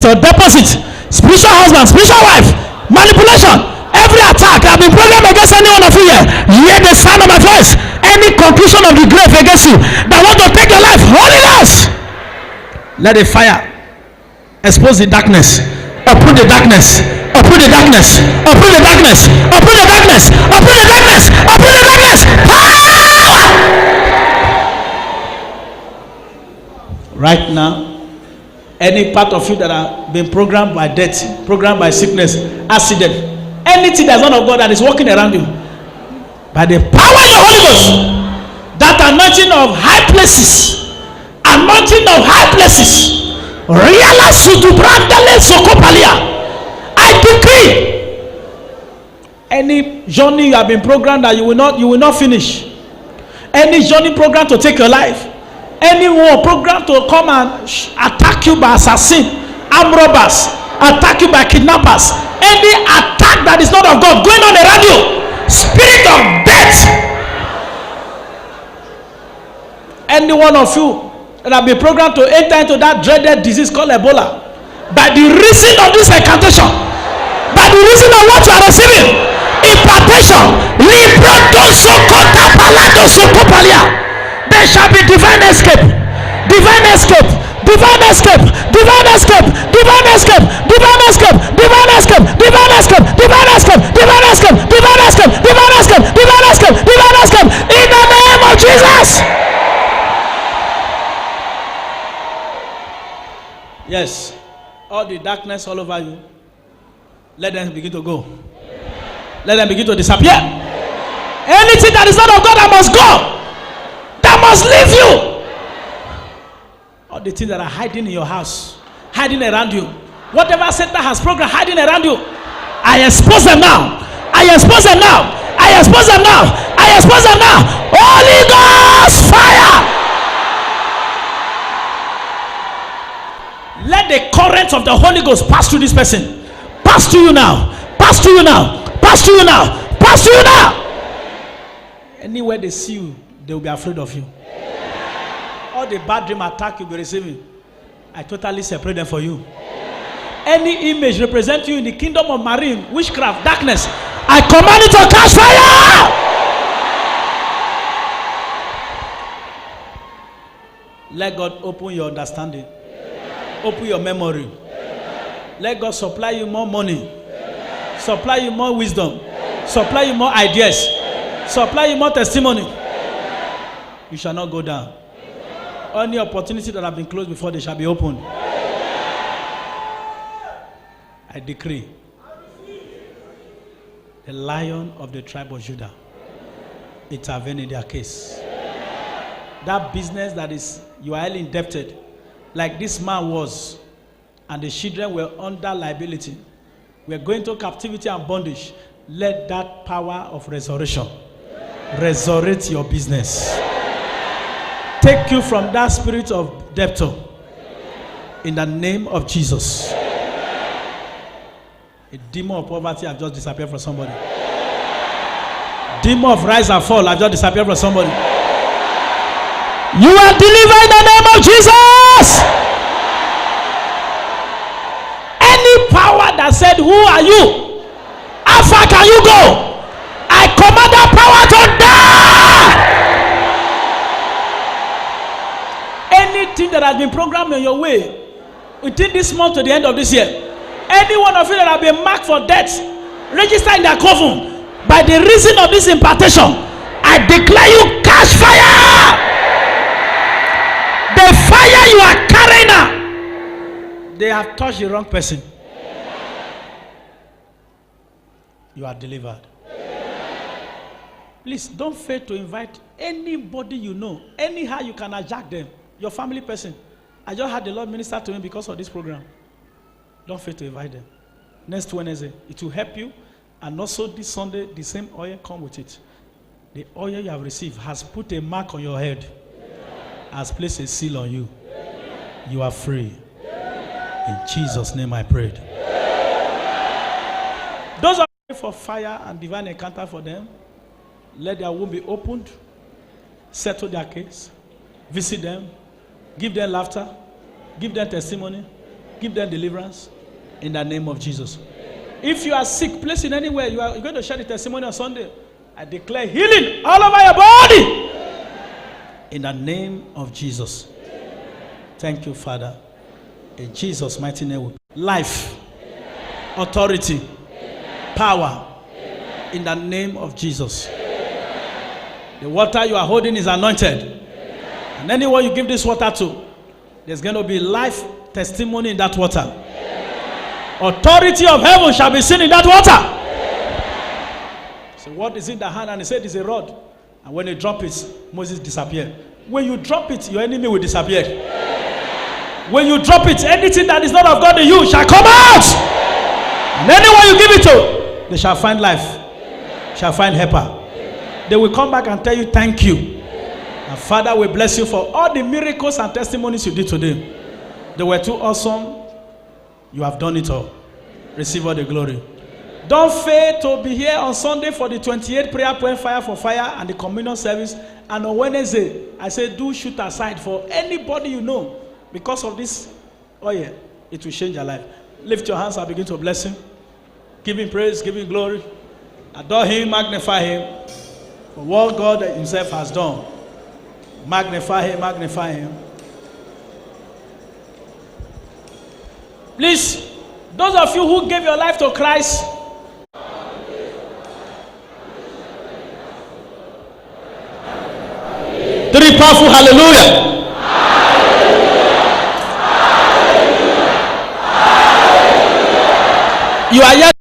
to deposit, spiritual husband, spiritual wife, manipulation, every attack that have been programmed against any one of you here, hear the sound of my voice. Any conclusion of the grave against you that want to take your life, Holy Ghost, let the fire expose the darkness, uproot the darkness, uproot the darkness, uproot the darkness, uproot the darkness, uproot the darkness, uproot the darkness. Power! Right now, any part of you that have been programmed by death, programmed by sickness, accident, anything that's not of God that is walking around you, by the power of the Holy Ghost, that anointing of high places, anointing of high places, I decree, any journey you have been programmed that you will not finish, any journey program to take your life, any war program to come and attack you by assassin, armed robbers, attack you by kidnappers, any attack that is not of God going on around you, spirit of death, any one of you that have been programmed to enter into that dreaded disease called Ebola, by the reason of this incantation, by the reason of what you are receiving, impartation, there shall be divine escape, divine escape, divine escape, divine escape, divine escape, divine escape, divine escape, divine escape, divine escape, divine escape, divine escape, divine escape, divine escape, divine escape, in the name of Jesus. Yes, all the darkness all over you, let them begin to go. Let them begin to disappear. Anything that is not of God that must go, that must leave you. All the things that are hiding in your house, hiding around you, whatever Satan has programmed hiding around you, I expose them now. I expose them now. I expose them now. I expose them now. Holy Ghost fire. Let the current of the Holy Ghost pass through this person. Pass to you now. Pass to you now. Pass to you now. Pass to you now. Anywhere they see you, they will be afraid of you. All the bad dream attack you'll be receiving, I totally separate them for you. Any image represent you in the kingdom of marine, witchcraft, darkness, I command it to catch fire. Let God open your understanding. Open your memory. Let God supply you more money. Supply you more wisdom. Supply you more ideas. Supply you more testimony. You shall not go down. Any opportunity that have been closed before, they shall be opened. I decree, the Lion of the tribe of Judah intervene in their case. That business that is, you are highly indebted, like this man was, and the children were under liability, we are going to captivity and bondage. Let that power of resurrection resurrect your business. Take you from that spirit of debtor in the name of Jesus. A demon of poverty have just disappeared from somebody. Demon of rise and fall have just disappeared from somebody. You are delivered in the name of Jesus. Any power that said, who are you? How far can you go? I command that power to die. Anything that has been programmed in your way within this month to the end of this year, any one of you that have been marked for death, register in their coven by the reason of this impartation, I declare you catch fire. The fire you are carrying now, they have touched the wrong person. You are delivered. Please don't fail to invite anybody you know, anyhow you can hijack them, your family person. I just had the Lord minister to me because of this program. Don't fail to invite them. Next Wednesday, it will help you. And also this Sunday, the same oil come with it. The oil you have received has put a mark on your head, has placed a seal on you. You are free. In Jesus' name I prayed. Those are for fire and divine encounter for them. Let their womb be opened. Settle their case. Visit them. Give them laughter. Give them testimony. Give them deliverance in the name of Jesus. If you are sick, placed in anywhere, you're going to share the testimony on Sunday. I declare healing all over your body in the name of Jesus. Thank you, Father. In Jesus' mighty name. Life, authority, power in the name of Jesus. The water you are holding is anointed. And anyone you give this water to, there's going to be life testimony in that water. Authority of heaven shall be seen in that water. So what is in the hand? And he said it's a rod. And when you drop it, Moses disappeared. When you drop it, your enemy will disappear. When you drop it, anything that is not of God in you shall come out. And anyone you give it to, they shall find life, shall find helper. They will come back and tell you thank you. And Father, we bless you for all the miracles and testimonies you did today. They were too awesome. You have done it all. Receive all the glory. Don't fail to be here on Sunday for the 28th prayer point, Fire for Fire, and the communion service. And on Wednesday, I say do shoot aside for anybody you know. Because of this, oh yeah, it will change your life. Lift your hands and begin to bless him. Give him praise, give him glory. Adore him, magnify him for what God himself has done. Magnify him, magnify him. Please, those of you who gave your life to Christ, three powerful hallelujah. You are yet